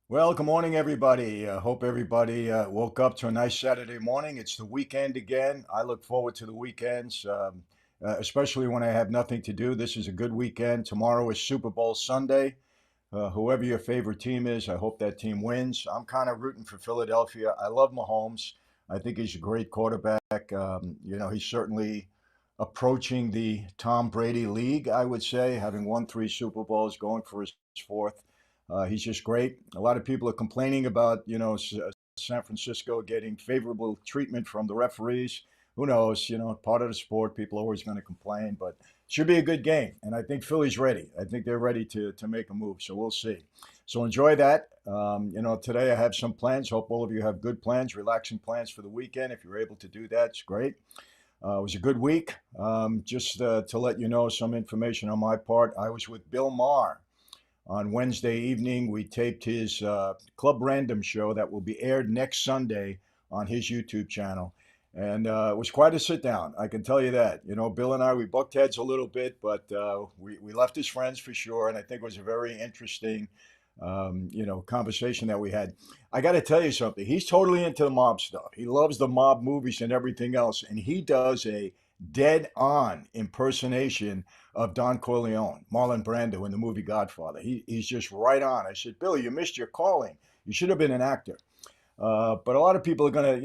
Well, good morning, everybody. Hope everybody woke up to a nice Saturday morning. It's the weekend again. I look forward to the weekends, especially when I have nothing to do. This is a good weekend. Tomorrow is Super Bowl Sunday. Whoever your favorite team is, I hope that team wins. I'm kind of rooting for Philadelphia. I love Mahomes. I think he's a great quarterback. He's certainly approaching the Tom Brady league, I would say, having won three Super Bowls, going for his fourth. He's just great. A lot of people are complaining about, San Francisco getting favorable treatment from the referees. Who knows? Part of the sport, people are always going to complain, but should be a good game. And I think Philly's ready. I think they're ready to make a move. So we'll see. So enjoy that. Today I have some plans. Hope all of you have good plans, relaxing plans for the weekend. If you're able to do that, it's great. It was a good week. Just to let you know some information on my part, I was with Bill Maher on Wednesday evening. We taped his Club Random show that will be aired next Sunday on his YouTube channel. And it was quite a sit down, I can tell you that. Bill and I, we bucked heads a little bit, but we left as friends for sure. And I think it was a very interesting, conversation that we had. I got to tell you something. He's totally into the mob stuff. He loves the mob movies and everything else. And he does a dead on impersonation of Don Corleone, Marlon Brando in the movie Godfather. He's just right on. I said, Billy, you missed your calling. You should have been an actor. But a lot of people are gonna,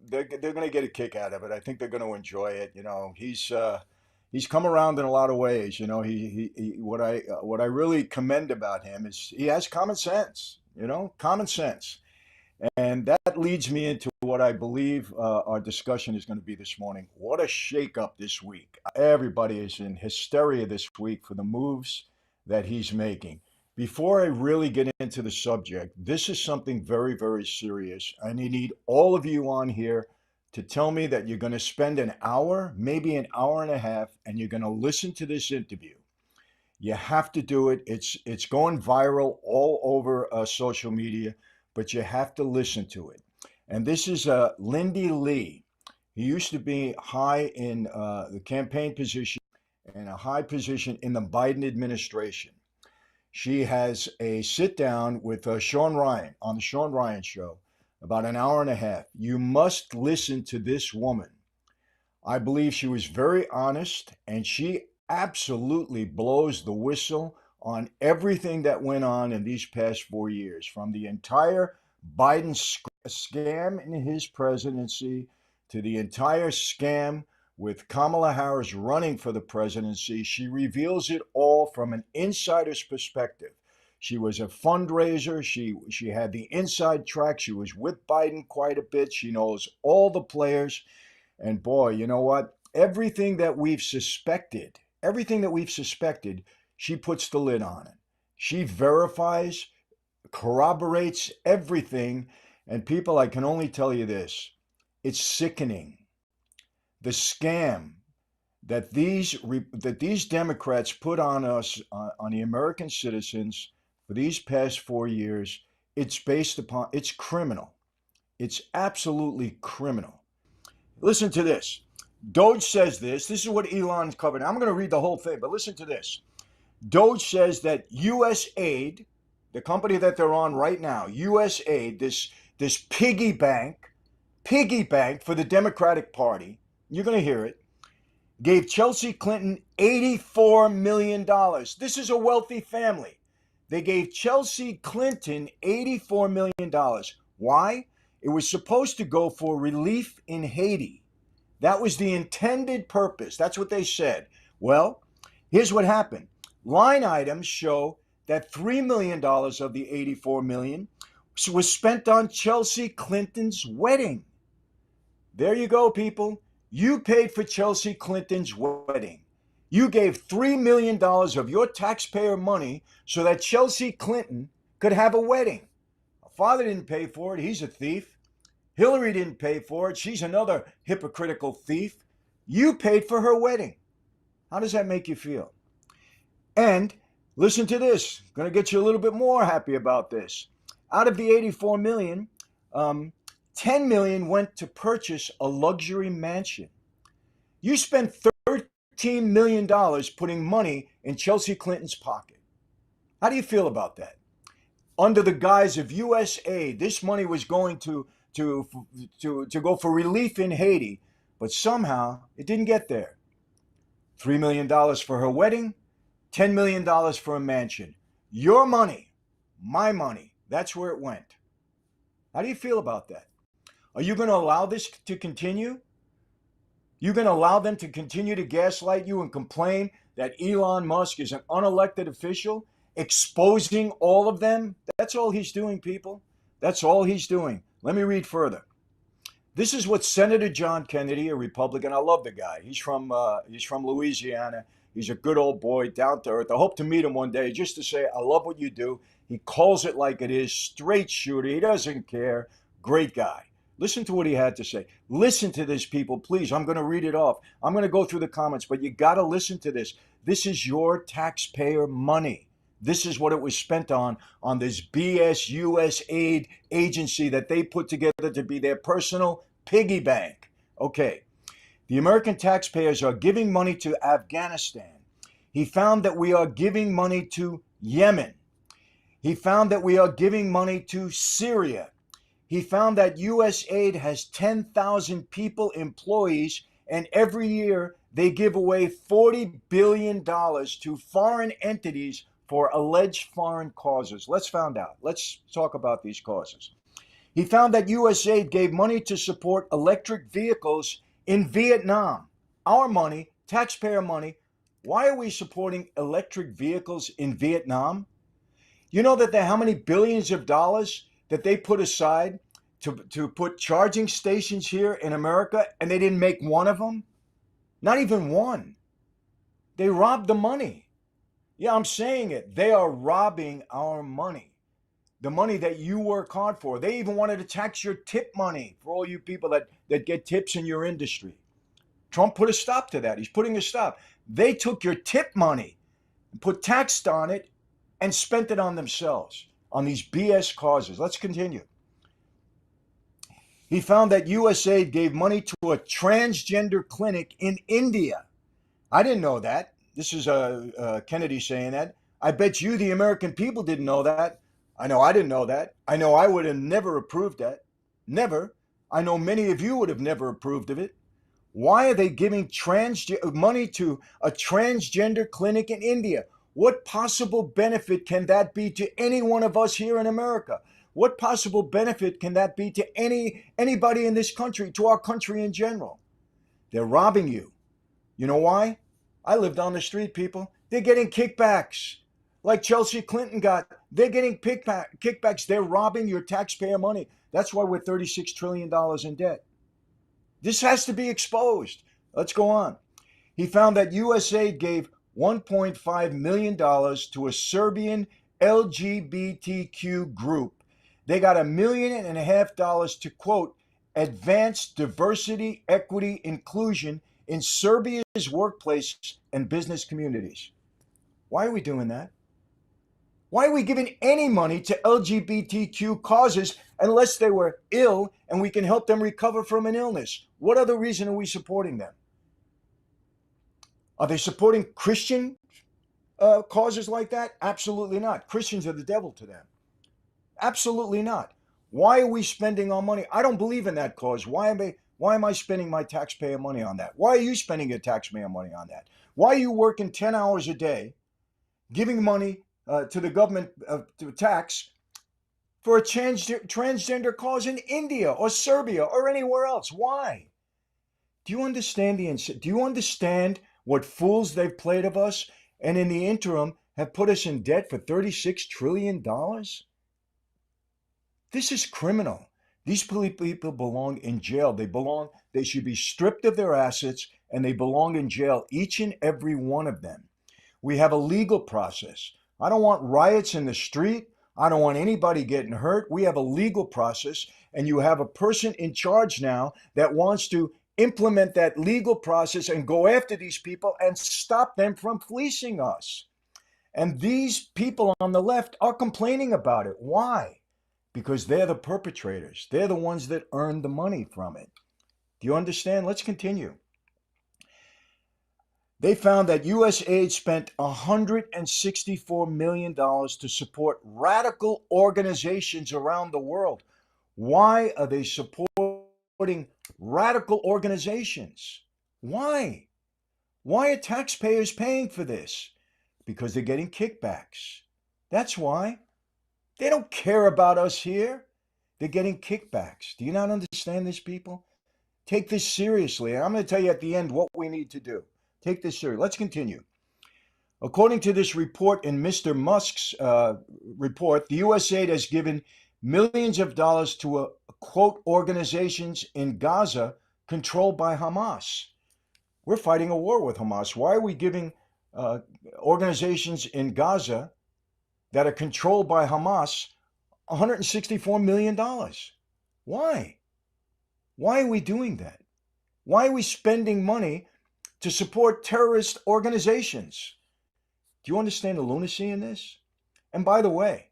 they're gonna get a kick out of it. I think they're gonna enjoy it. He's come around in a lot of ways. What I really commend about him is he has common sense. Common sense. And that leads me into what I believe our discussion is going to be this morning. What a shakeup this week. Everybody is in hysteria this week for the moves that he's making. Before I really get into the subject, this is something very, very serious. And I need all of you on here to tell me that you're going to spend an hour, maybe an hour and a half, and you're going to listen to this interview. You have to do it. It's going viral all over social media, but you have to listen to it. And this is Lindy Li. He used to be high in the campaign position and a high position in the Biden administration. She has a sit down with Sean Ryan on the Sean Ryan show, about an hour and a half. You must listen to this woman. I believe she was very honest, and she absolutely blows the whistle on everything that went on in these past 4 years, from the entire Biden scam in his presidency to the entire scam with Kamala Harris running for the presidency. She reveals it all from an insider's perspective. She was a fundraiser. She had the inside track. She was with Biden quite a bit. She knows all the players. And boy, you know what? Everything that we've suspected, she puts the lid on it. She verifies, corroborates everything. And people, I can only tell you this. It's sickening. The scam that these Democrats put on us, on the American citizens for these past 4 years, it's criminal. It's absolutely criminal. Listen to this. Doge says this. This is what Elon covered. I'm going to read the whole thing, but listen to this. Doge says that U.S. Aid, the company that they're on right now, U.S. Aid, this piggy bank for the Democratic Party, you're going to hear it, gave Chelsea Clinton $84 million. This is a wealthy family. They gave Chelsea Clinton $84 million. Why? It was supposed to go for relief in Haiti. That was the intended purpose. That's what they said. Well, here's what happened. Line items show that $3 million of the $84 million was spent on Chelsea Clinton's wedding. There you go, people. You paid for Chelsea Clinton's wedding. You gave $3 million of your taxpayer money so that Chelsea Clinton could have a wedding. Her father didn't pay for it. He's a thief. Hillary didn't pay for it. She's another hypocritical thief. You paid for her wedding. How does that make you feel? And listen to this. I'm going to get you a little bit more happy about this. Out of the 84 million, 10 million went to purchase a luxury mansion. You spent $13 million putting money in Chelsea Clinton's pocket. How do you feel about that? under the guise of U.S. aid. This money was going to go for relief in Haiti, but somehow it didn't get there. $3 million for her wedding, $10 million for a mansion. Your money, my money, that's where it went. How do you feel about that? Are you going to allow this to continue? You're going to allow them to continue to gaslight you and complain that Elon Musk is an unelected official, exposing all of them? That's all he's doing, people. That's all he's doing. Let me read further. This is what Senator John Kennedy, a Republican, I love the guy. He's from Louisiana. He's a good old boy, down to earth. I hope to meet him one day just to say, I love what you do. He calls it like it is, straight shooter. He doesn't care. Great guy. Listen to what he had to say. Listen to this, people, please. I'm going to read it off. I'm going to go through the comments, but you got to listen to this. This is your taxpayer money. This is what it was spent on this BS US aid agency that they put together to be their personal piggy bank. Okay. The American taxpayers are giving money to Afghanistan. He found that we are giving money to Yemen. He found that we are giving money to Syria. He found that U.S. aid has 10,000 people, employees, and every year they give away $40 billion to foreign entities for alleged foreign causes. Let's find out. Let's talk about these causes. He found that U.S. aid gave money to support electric vehicles in Vietnam. Our money, taxpayer money. Why are we supporting electric vehicles in Vietnam? You know that how many billions of dollars that they put aside to put charging stations here in America, and they didn't make one of them? Not even one. They robbed the money. Yeah, I'm saying it. They are robbing our money. The money that you work hard for. They even wanted to tax your tip money for all you people that get tips in your industry. Trump put a stop to that. He's putting a stop. They took your tip money, put tax on it, and spent it on themselves, on these BS causes. Let's continue. He found that USAID gave money to a transgender clinic in India. I didn't know that. This is Kennedy saying that. I bet you the American people didn't know that. I know I didn't know that. I know I would have never approved that. Never. I know many of you would have never approved of it. Why are they giving money to a transgender clinic in India? What possible benefit can that be to any one of us here in America? What possible benefit can that be to anybody in this country, to our country in general? They're robbing you. You know why? I lived on the street, people. They're getting kickbacks. Like Chelsea Clinton got. They're getting kickbacks. They're robbing your taxpayer money. That's why we're $36 trillion in debt. This has to be exposed. Let's go on. He found that USAID gave $1.5 million to a Serbian LGBTQ group. They got $1.5 million to, quote, advance diversity, equity, inclusion in Serbia's workplace and business communities. Why are we doing that? Why are we giving any money to LGBTQ causes unless they were ill and we can help them recover from an illness? What other reason are we supporting them? Are they supporting Christian causes like that? Absolutely not. Christians are the devil to them. Absolutely not. Why are we spending our money? I don't believe in that cause. Why am I spending my taxpayer money on that? Why are you spending your taxpayer money on that? Why are you working 10 hours a day, giving money to the government to tax for a transgender cause in India or Serbia or anywhere else? Why? Do you understand what fools they've played of us, and in the interim have put us in debt for $36 trillion? This is criminal. These people belong in jail. They should be stripped of their assets, and they belong in jail, each and every one of them. We have a legal process. I don't want riots in the street. I don't want anybody getting hurt. We have a legal process, and you have a person in charge now that wants to implement that legal process and go after these people and stop them from fleecing us. And these people on the left are complaining about it. Why? Because they're the perpetrators. They're the ones that earned the money from it. Do you understand? Let's continue. They found that U.S. aid spent $164 million to support radical organizations around the world. Why are they supporting radical organizations? Why? Why are taxpayers paying for this? Because they're getting kickbacks. That's why. They don't care about us here. They're getting kickbacks. Do you not understand this, people? Take this seriously. And I'm going to tell you at the end what we need to do. Take this seriously. Let's continue. According to this report in Mr. Musk's report, the USAID has given millions of dollars to quote organizations in Gaza controlled by Hamas. We're fighting a war with Hamas. Why are we giving organizations in Gaza that are controlled by Hamas $164 million? Why? Why are we doing that? Why are we spending money to support terrorist organizations? Do you understand the lunacy in this? And by the way,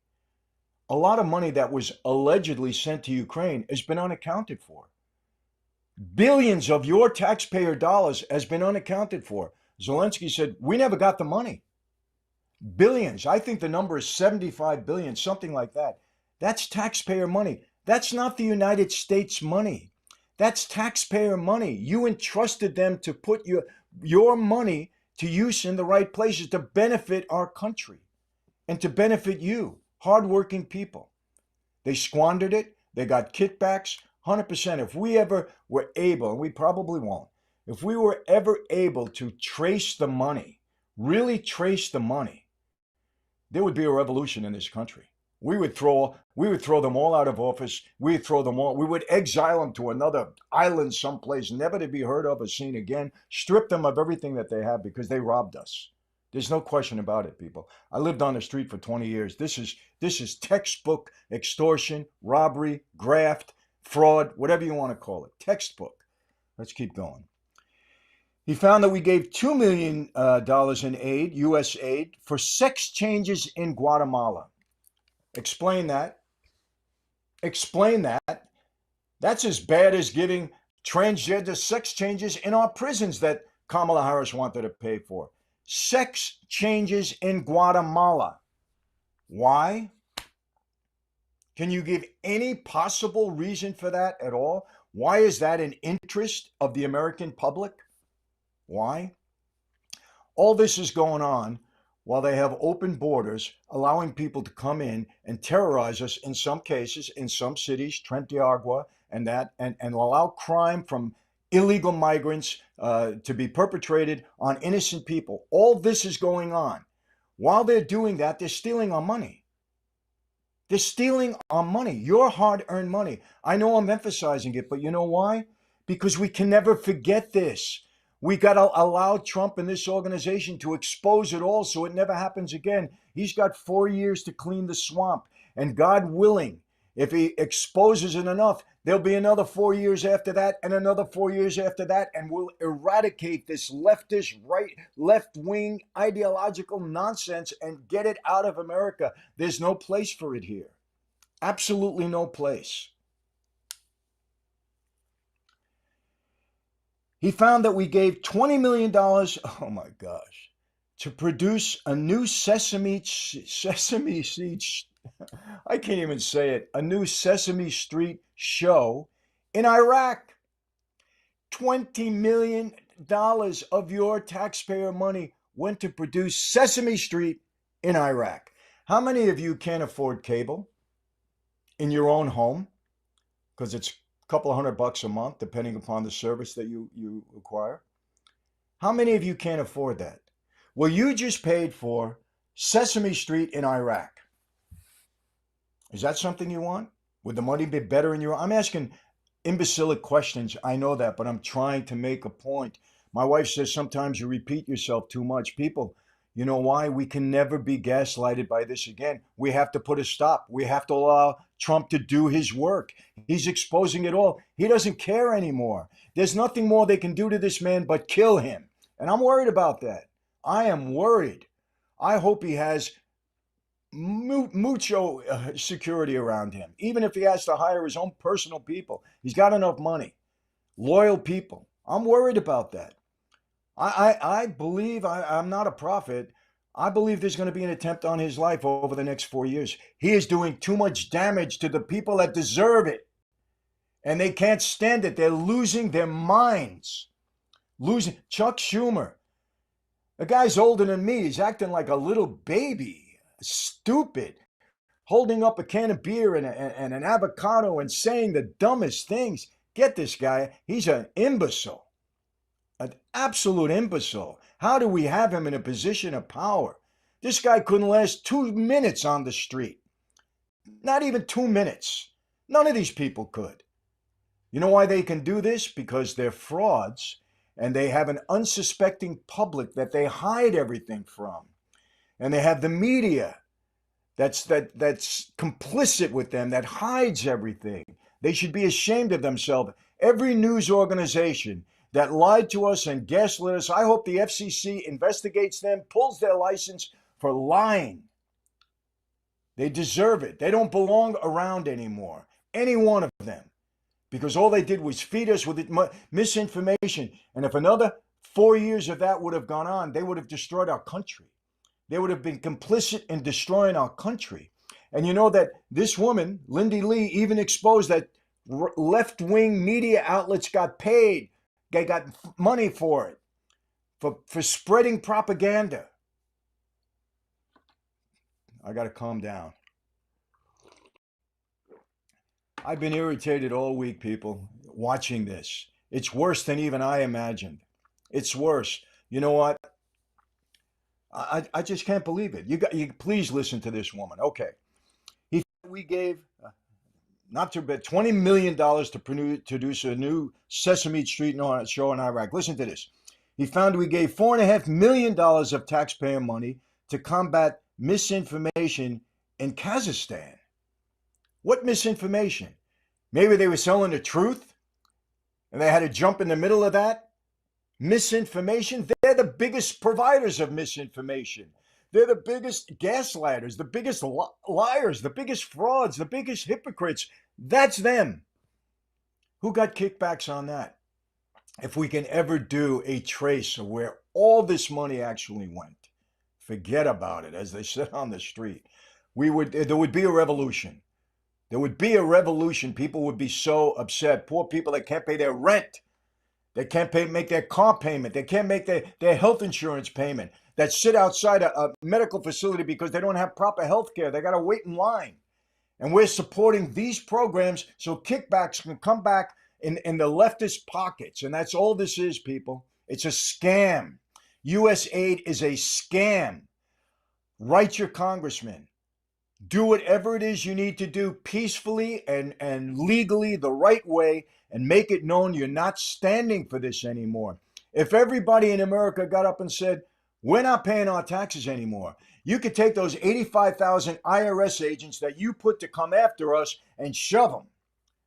a lot of money that was allegedly sent to Ukraine has been unaccounted for. Billions of your taxpayer dollars has been unaccounted for. Zelensky said, we never got the money. Billions. I think the number is 75 billion, something like that. That's taxpayer money. That's not the United States money. That's taxpayer money. You entrusted them to put your money to use in the right places to benefit our country and to benefit you, hardworking people. They squandered it. They got kickbacks, 100%. If we ever were able, and we probably won't, if we were ever able to trace the money, really trace the money, there would be a revolution in this country. We would throw them all out of office. We would exile them to another island someplace, never to be heard of or seen again, strip them of everything that they have because they robbed us. There's no question about it, people. I lived on the street for 20 years. This is textbook extortion, robbery, graft, fraud, whatever you want to call it. Textbook. Let's keep going. He found that we gave $2 million in aid, U.S. aid, for sex changes in Guatemala. Explain that. Explain that. That's as bad as giving transgender sex changes in our prisons that Kamala Harris wanted to pay for. Sex changes in Guatemala. Why? Can you give any possible reason for that at all? Why is that an interest of the American public? Why? All this is going on while they have open borders, allowing people to come in and terrorize us in some cases, in some cities, Trent de Agua, and allow crime from illegal migrants to be perpetrated on innocent people. All this is going on. While they're doing that, they're stealing our money. They're stealing our money, your hard-earned money. I know I'm emphasizing it, but you know why? Because we can never forget this. We got to allow Trump and this organization to expose it all so it never happens again. He's got 4 years to clean the swamp. And God willing, if he exposes it enough, there'll be another 4 years after that and another 4 years after that. And we'll eradicate this leftist, left-wing ideological nonsense and get it out of America. There's no place for it here. Absolutely no place. He found that we gave $20 million, oh my gosh, to produce a new sesame seed, I can't even say it, a new Sesame Street show in Iraq. $20 million of your taxpayer money went to produce Sesame Street in Iraq. How many of you can't afford cable in your own home? Because it's couple of $100 a month, depending upon the service that you acquire. How many of you can't afford that? Well, you just paid for Sesame Street in Iraq. Is that something you want? Would the money be better in your... I'm asking imbecilic questions. I know that, but I'm trying to make a point. My wife says sometimes you repeat yourself too much. People, you know why? We can never be gaslighted by this again. We have to put a stop. We have to allow Trump to do his work. He's exposing it all. He doesn't care anymore. There's nothing more they can do to this man but kill him. And I'm worried about that. I am worried. I hope he has mucho security around him. Even if he has to hire his own personal people. He's got enough money. Loyal people. I'm worried about that. I believe I'm not a prophet. I believe there's going to be an attempt on his life over the next 4 years. He is doing too much damage to the people that deserve it. And they can't stand it. They're losing their minds. Losing. Chuck Schumer, the guy's older than me. He's acting like a little baby. Stupid. Holding up a can of beer and an avocado and saying the dumbest things. Get this guy. He's an imbecile. An absolute imbecile. How do we have him in a position of power? This guy couldn't last 2 minutes on the street. Not even 2 minutes. None of these people could. You know why they can do this? Because they're frauds and they have an unsuspecting public that they hide everything from. And they have the media that's complicit with them, that hides everything. They should be ashamed of themselves. Every news organization that lied to us and gaslit us, I hope the FCC investigates them, pulls their license for lying. They deserve it. They don't belong around anymore. Any one of them. Because all they did was feed us with misinformation. And if another 4 years of that would have gone on, they would have destroyed our country. They would have been complicit in destroying our country. And you know that this woman, Lindy Li, even exposed that left-wing media outlets got paid. They got money for it, for spreading propaganda. I got to calm down. I've been irritated all week, people, watching this. It's worse than even I imagined. It's worse. You know what? I just can't believe it. You please listen to this woman. Okay. We gave not too bad $20 million to produce a new Sesame Street show in Iraq. Listen to this. He found we gave $4.5 million of taxpayer money to combat misinformation in Kazakhstan. What misinformation? Maybe they were selling the truth and they had to jump in the middle of that. Misinformation. They're the biggest providers of misinformation. They're the biggest gaslighters, the biggest liars, the biggest frauds, the biggest hypocrites. That's them. Who got kickbacks on that? If we can ever do a trace of where all this money actually went, forget about it, as they said on the street. There would be a revolution. There would be a revolution. People would be so upset. Poor people that can't pay their rent. They can't make their car payment. They can't make their health insurance payment. That sit outside a medical facility because they don't have proper health care. They got to wait in line. And we're supporting these programs so kickbacks can come back in the leftist pockets. And that's all this is, people. It's a scam. U.S. aid is a scam. Write your congressman. Do whatever it is you need to do peacefully and legally the right way, and make it known you're not standing for this anymore. If everybody in America got up and said, we're not paying our taxes anymore, you could take those 85,000 IRS agents that you put to come after us and shove them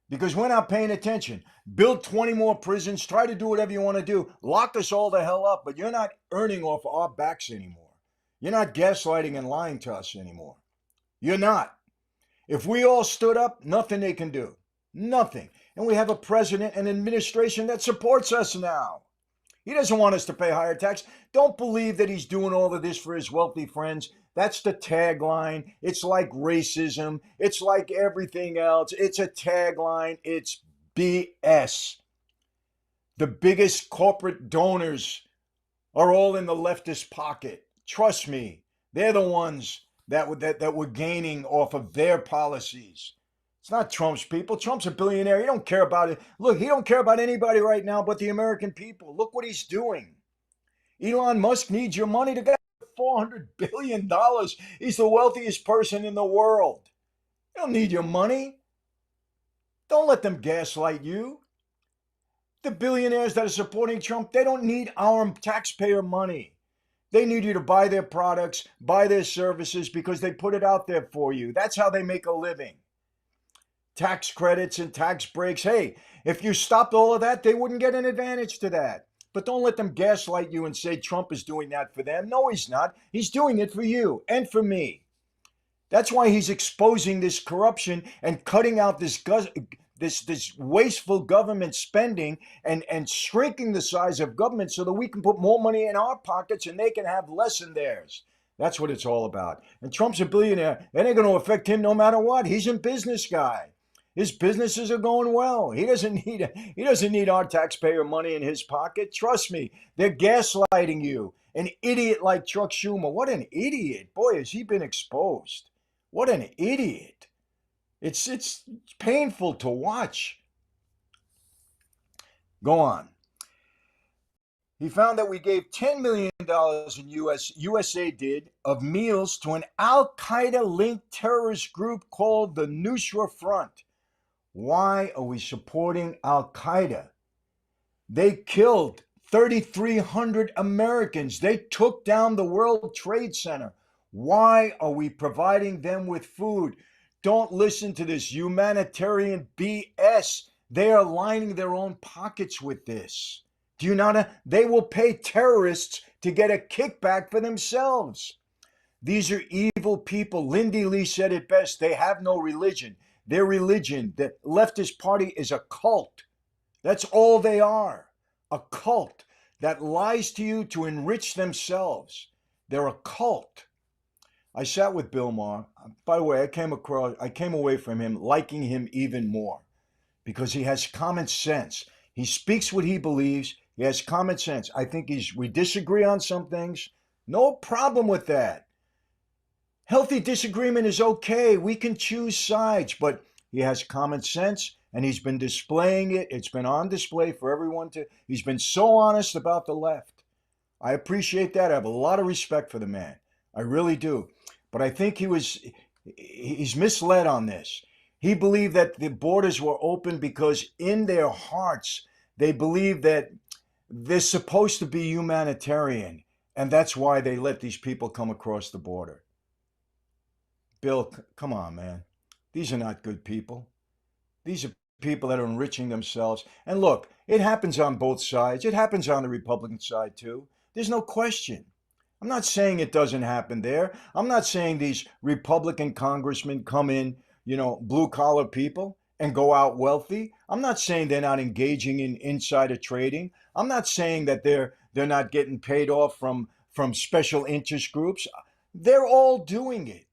because we're not paying attention. Build 20 more prisons, try to do whatever you want to do, lock us all the hell up, but you're not earning off our backs anymore. You're not gaslighting and lying to us anymore. You're not. If we all stood up, nothing they can do. Nothing. And we have a president and administration that supports us now. He doesn't want us to pay higher tax. Don't believe that he's doing all of this for his wealthy friends. That's the tagline. It's like racism. It's like everything else. It's a tagline. It's BS. The biggest corporate donors are all in the leftist pocket. Trust me, they're the ones that were gaining off of their policies. It's not Trump's people. Trump's a billionaire. He don't care about it. Look, he don't care about anybody right now but the American people. Look what he's doing. Elon Musk needs your money to get $400 billion. He's the wealthiest person in the world. He don't need your money. Don't let them gaslight you. The billionaires that are supporting Trump, they don't need our taxpayer money. They need you to buy their products, buy their services because they put it out there for you. That's how they make a living. Tax credits and tax breaks. Hey, if you stopped all of that, they wouldn't get an advantage to that. But don't let them gaslight you and say Trump is doing that for them. No, he's not. He's doing it for you and for me. That's why he's exposing this corruption and cutting out this this wasteful government spending and shrinking the size of government so that we can put more money in our pockets and they can have less in theirs. That's what it's all about. And Trump's a billionaire. That ain't going to affect him no matter what. He's a business guy. His businesses are going well. He doesn't need our taxpayer money in his pocket. Trust me, they're gaslighting you. An idiot like Chuck Schumer. What an idiot. Boy, has he been exposed. What an idiot. It's painful to watch. Go on. He found that we gave $10 million in USA did, of meals to an Al-Qaeda-linked terrorist group called the Nusra Front. Why are we supporting Al-Qaeda? They killed 3,300 Americans. They took down the World Trade Center. Why are we providing them with food? Don't listen to this humanitarian BS. They are lining their own pockets with this. Do you not? They will pay terrorists to get a kickback for themselves. These are evil people. Lindy Li said it best. They have no religion. Their religion, the leftist party, is a cult. That's all they are. A cult that lies to you to enrich themselves. They're a cult. I sat with Bill Maher. By the way, I came away from him liking him even more because he has common sense. He speaks what he believes. He has common sense. I think we disagree on some things. No problem with that. Healthy disagreement is okay. We can choose sides, but he has common sense and he's been displaying it. It's been on display for everyone he's been so honest about the left. I appreciate that. I have a lot of respect for the man. I really do. But I think he's misled on this. He believed that the borders were open because in their hearts, they believe that they're supposed to be humanitarian. And that's why they let these people come across the border. Bill, come on, man. These are not good people. These are people that are enriching themselves. And look, it happens on both sides. It happens on the Republican side too. There's no question. I'm not saying it doesn't happen there. I'm not saying these Republican congressmen come in, blue collar people and go out wealthy. I'm not saying they're not engaging in insider trading. I'm not saying that they're not getting paid off from special interest groups. They're all doing it.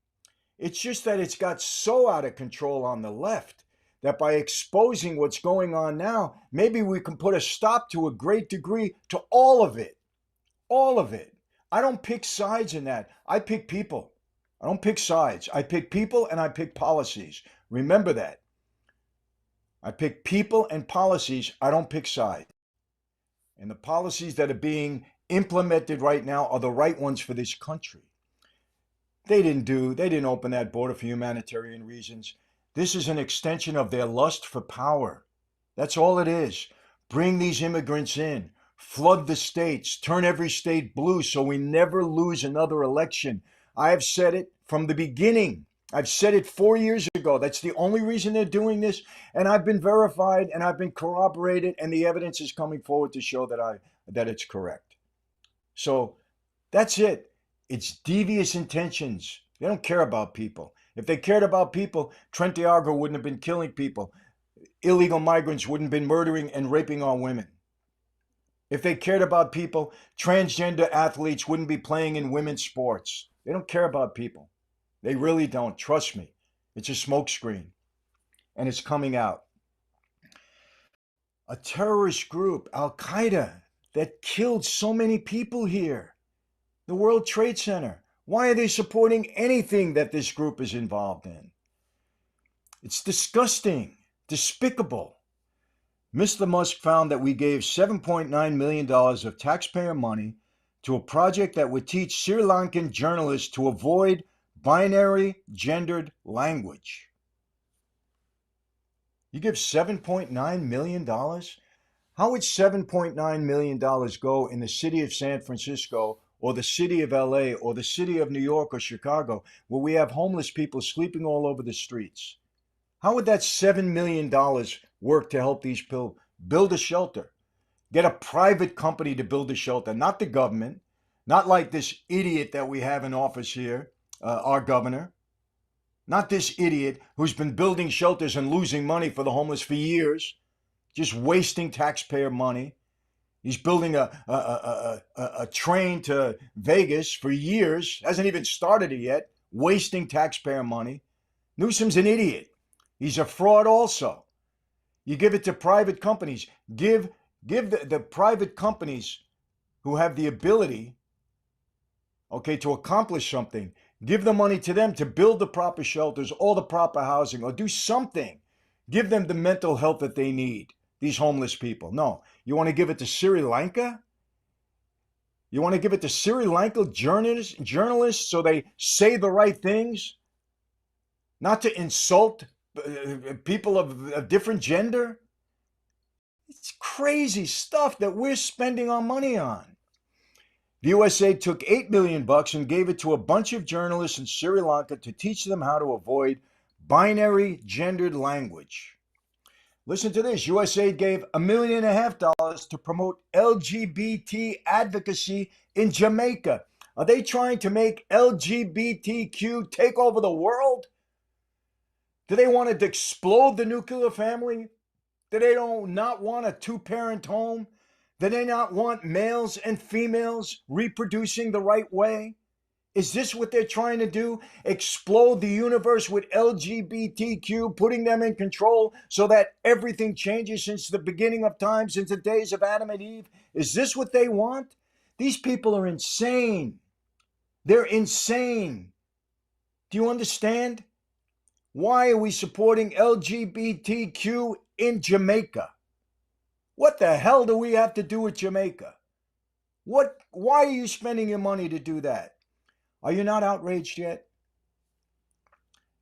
It's just that it's got so out of control on the left that by exposing what's going on now, maybe we can put a stop to a great degree to all of it. All of it. I don't pick sides in that. I pick people. I don't pick sides. I pick people and I pick policies. Remember that. I pick people and policies. I don't pick sides. And the policies that are being implemented right now are the right ones for this country. They didn't open that border for humanitarian reasons. This is an extension of their lust for power. That's all it is. Bring these immigrants in. Flood the states, turn every state blue so we never lose another election. I have said it from the beginning. I've said it 4 years ago. That's the only reason they're doing this. And I've been verified and I've been corroborated and the evidence is coming forward to show that it's correct. So that's it. It's devious intentions. They don't care about people. If they cared about people, Trent D'Argo wouldn't have been killing people. Illegal migrants wouldn't have been murdering and raping our women. If they cared about people, transgender athletes wouldn't be playing in women's sports. They don't care about people. They really don't. Trust me. It's a smokescreen. And it's coming out. A terrorist group, Al-Qaeda, that killed so many people here. The World Trade Center. Why are they supporting anything that this group is involved in? It's disgusting. Despicable. Mr. Musk found that we gave $7.9 million of taxpayer money to a project that would teach Sri Lankan journalists to avoid binary gendered language. You give $7.9 million? How would $7.9 million go in the city of San Francisco or the city of LA or the city of New York or Chicago where we have homeless people sleeping all over the streets? How would that $7 million work to help these people build a shelter? Get a private company to build a shelter, not the government, not like this idiot that we have in office here, our governor. Not this idiot who's been building shelters and losing money for the homeless for years, just wasting taxpayer money. He's building a train to Vegas for years, hasn't even started it yet, wasting taxpayer money. Newsom's an idiot. He's a fraud also. You give it to private companies. Give the private companies who have the ability, okay, to accomplish something. Give the money to them to build the proper shelters, all the proper housing, or do something. Give them the mental health that they need, these homeless people. No, you want to give it to Sri Lanka? You want to give it to Sri Lanka journalists so they say the right things? Not to insult people of different gender? It's crazy stuff that we're spending our money on. The USA took $8 million and gave it to a bunch of journalists in Sri Lanka to teach them how to avoid binary gendered language. Listen to this. USA gave $1.5 million to promote LGBT advocacy in Jamaica. Are they trying to make LGBTQ take over the world? Do they want to explode the nuclear family? Do they not want a two-parent home? Do they not want males and females reproducing the right way? Is this what they're trying to do? Explode the universe with LGBTQ, putting them in control so that everything changes since the beginning of time, since the days of Adam and Eve? Is this what they want? These people are insane. They're insane. Do you understand? Why are we supporting LGBTQ in Jamaica? What the hell do we have to do with Jamaica? Why are you spending your money to do that? Are you not outraged yet?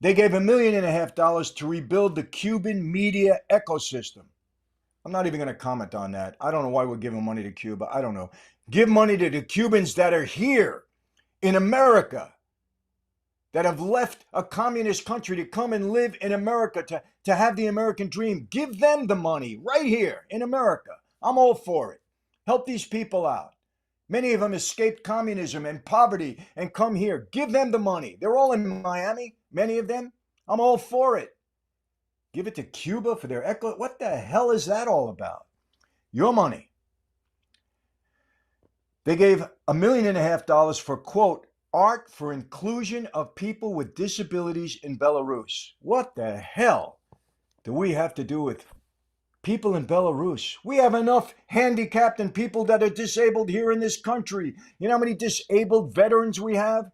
They gave $1.5 million to rebuild the Cuban media ecosystem. I'm not even going to comment on that. I don't know why we're giving money to Cuba. I don't know. Give money to the Cubans that are here in America, that have left a communist country to come and live in America, to have the American dream. Give them the money right here in America. I'm all for it. Help these people out. Many of them escaped communism and poverty and come here. Give them the money. They're all in Miami, many of them. I'm all for it. Give it to Cuba for their echo. What the hell is that all about? Your money. They gave $1.5 million for, quote, art for inclusion of people with disabilities in Belarus. What the hell do we have to do with people in Belarus? We have enough handicapped and people that are disabled here in this country. You know how many disabled veterans we have?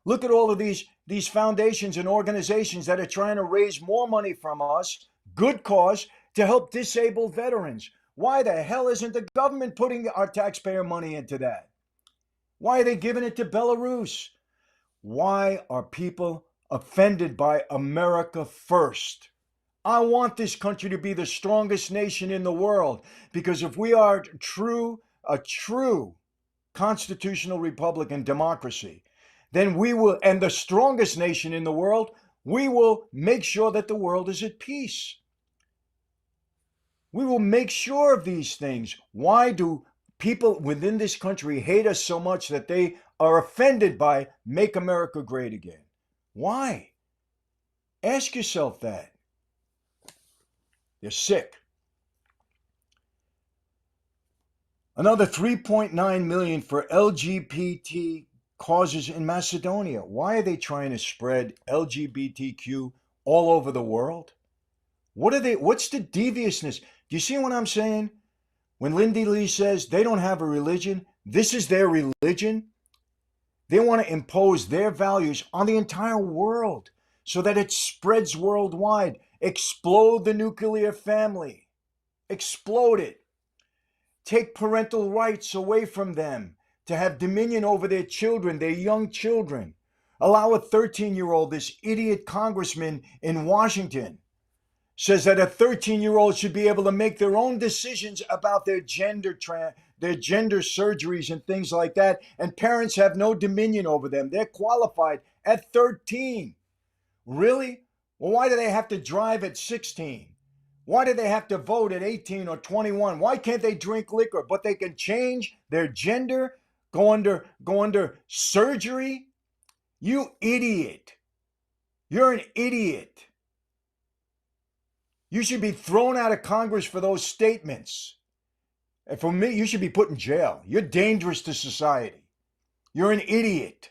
Look at all of these foundations and organizations that are trying to raise more money from us, good cause, to help disabled veterans. Why the hell isn't the government putting our taxpayer money into that? Why are they giving it to Belarus? Why are people offended by America first? I want this country to be the strongest nation in the world, because if we are a true constitutional republic and democracy, then we will, and the strongest nation in the world, we will make sure that the world is at peace. We will make sure of these things. Why do people within this country hate us so much that they are offended by Make America Great Again? Why? Ask yourself that. They're sick. Another $3.9 million for LGBT causes in Macedonia. Why are they trying to spread LGBTQ all over the world? What's the deviousness? Do you see what I'm saying? When Lindy Li says they don't have a religion, this is their religion. They want to impose their values on the entire world so that it spreads worldwide. Explode the nuclear family. Explode it. Take parental rights away from them to have dominion over their children, their young children. Allow a 13-year-old, this idiot congressman in Washington, says that a 13-year-old should be able to make their own decisions about their gender surgeries and things like that, and parents have no dominion over them. They're qualified at 13. Really? Well, why do they have to drive at 16? Why do they have to vote at 18 or 21? Why can't they drink liquor, but they can change their gender, go under surgery? You idiot. You're an idiot. You should be thrown out of Congress for those statements. And for me, you should be put in jail. You're dangerous to society. You're an idiot.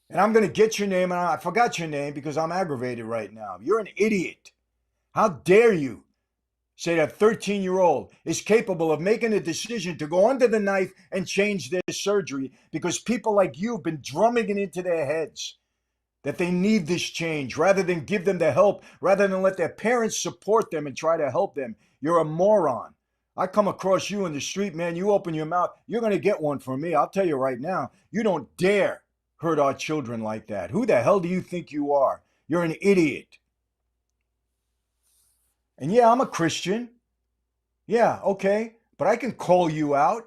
And I'm going to get your name, and I forgot your name because I'm aggravated right now. You're an idiot. How dare you say that 13-year-old is capable of making a decision to go under the knife and change their surgery because people like you have been drumming it into their heads that they need this change rather than give them the help, rather than let their parents support them and try to help them. You're a moron. I come across you in the street, man, you open your mouth, you're going to get one from me. I'll tell you right now, you don't dare hurt our children like that. Who the hell do you think you are? You're an idiot. And yeah, I'm a Christian. Yeah, okay. But I can call you out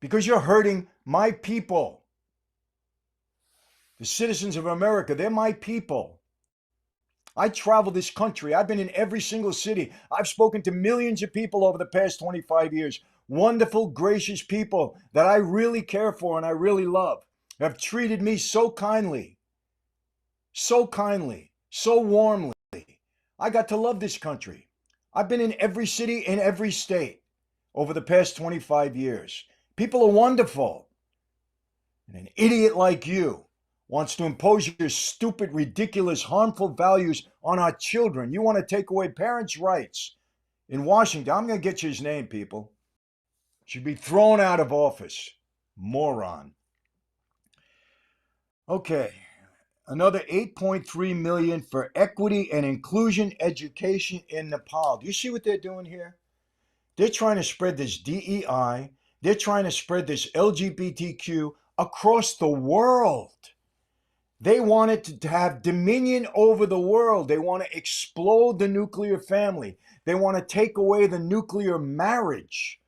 because you're hurting my people. The citizens of America, they're my people. I travel this country. I've been in every single city. I've spoken to millions of people over the past 25 years. Wonderful, gracious people that I really care for and I really love have treated me so kindly, so warmly. I got to love this country. I've been in every city, in every state over the past 25 years. People are wonderful. And an idiot like you wants to impose your stupid, ridiculous, harmful values on our children. You want to take away parents' rights. In Washington, I'm going to get you his name, people. Should be thrown out of office. Moron. Okay. Another 8.3 million for equity and inclusion education in Nepal. Do you see what they're doing here? They're trying to spread this DEI. They're trying to spread this LGBTQ across the world. They want it to have dominion over the world. They want to explode the nuclear family. They want to take away the nuclear marriage.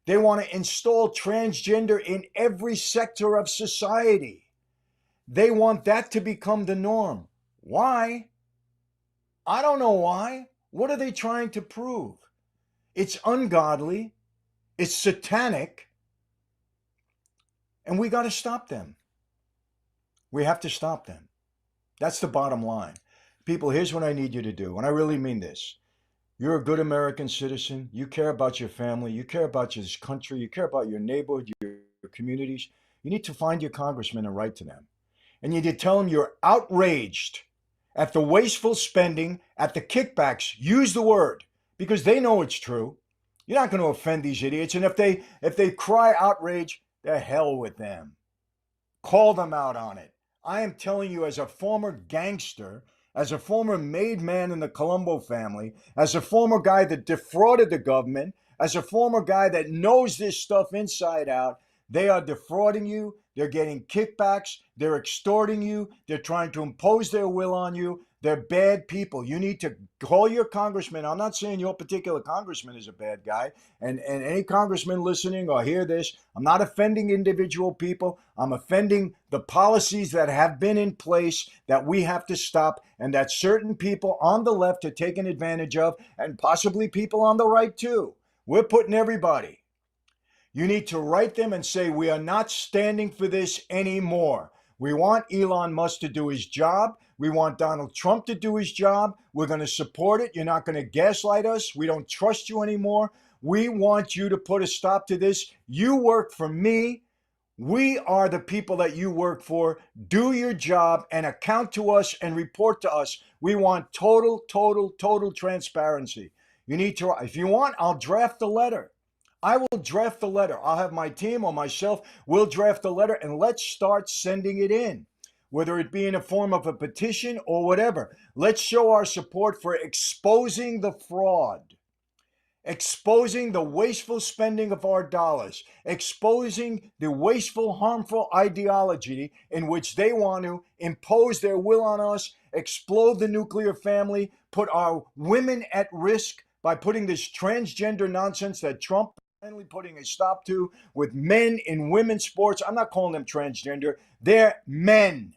They want to install transgender in every sector of society. They want that to become the norm. Why? I don't know why. What are they trying to prove? It's ungodly. It's satanic. And we got to stop them. We have to stop them. That's the bottom line. People, here's what I need you to do, and I really mean this. You're a good American citizen. You care about your family. You care about this country. You care about your neighborhood, your communities. You need to find your congressman and write to them. And you need to tell them you're outraged at the wasteful spending, at the kickbacks. Use the word, because they know it's true. You're not going to offend these idiots. And if they cry outrage, the hell with them. Call them out on it. I am telling you, as a former gangster, as a former made man in the Colombo family, as a former guy that defrauded the government, as a former guy that knows this stuff inside out, they are defrauding you. They're getting kickbacks. They're extorting you. They're trying to impose their will on you. They're bad people. You need to call your congressman. I'm not saying your particular congressman is a bad guy. And any congressman listening or hear this, I'm not offending individual people. I'm offending the policies that have been in place that we have to stop and that certain people on the left are taking advantage of, and possibly people on the right too. We're putting everybody. You need to write them and say, we are not standing for this anymore. We want Elon Musk to do his job. We want Donald Trump to do his job. We're going to support it. You're not going to gaslight us. We don't trust you anymore. We want you to put a stop to this. You work for me. We are the people that you work for. Do your job and account to us and report to us. We want total transparency. You need to, if you want, I'll draft the letter. I will draft the letter. I'll have my team or myself, we'll draft the letter, and let's start sending it in, whether it be in a form of a petition or whatever. Let's show our support for exposing the fraud, exposing the wasteful spending of our dollars, exposing the wasteful, harmful ideology in which they want to impose their will on us, explode the nuclear family, put our women at risk by putting this transgender nonsense that Trump finally putting a stop to with men in women's sports. I'm not calling them transgender. They're men.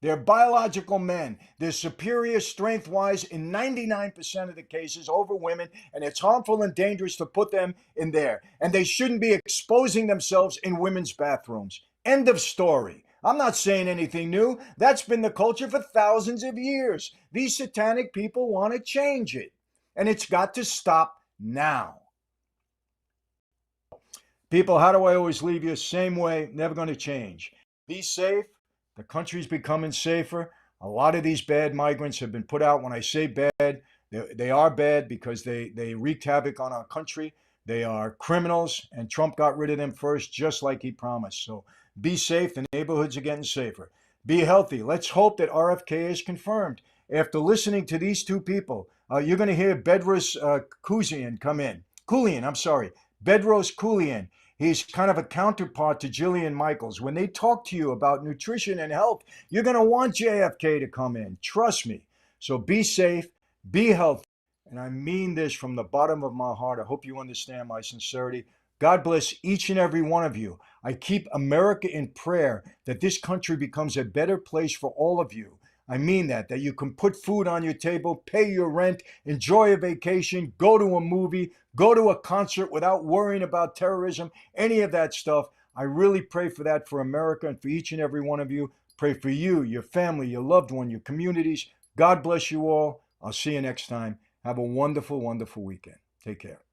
They're biological men. They're superior strength-wise in 99% of the cases over women, and it's harmful and dangerous to put them in there. And they shouldn't be exposing themselves in women's bathrooms. End of story. I'm not saying anything new. That's been the culture for thousands of years. These satanic people want to change it, and it's got to stop now. People, how do I always leave you? Same way, never going to change. Be safe. The country's becoming safer. A lot of these bad migrants have been put out. When I say bad, they are bad because they wreaked havoc on our country. They are criminals, and Trump got rid of them first, just like he promised. So be safe. The neighborhoods are getting safer. Be healthy. Let's hope that RFK is confirmed. After listening to these two people, you're going to hear Bedros Koulian come in. Koulian, I'm sorry. Bedros Koulian. He's kind of a counterpart to Jillian Michaels. When they talk to you about nutrition and health, you're going to want JFK to come in. Trust me. So be safe, be healthy. And I mean this from the bottom of my heart. I hope you understand my sincerity. God bless each and every one of you. I keep America in prayer that this country becomes a better place for all of you. I mean that you can put food on your table, pay your rent, enjoy a vacation, go to a movie, go to a concert without worrying about terrorism, any of that stuff. I really pray for that for America and for each and every one of you. Pray for you, your family, your loved one, your communities. God bless you all. I'll see you next time. Have a wonderful, wonderful weekend. Take care.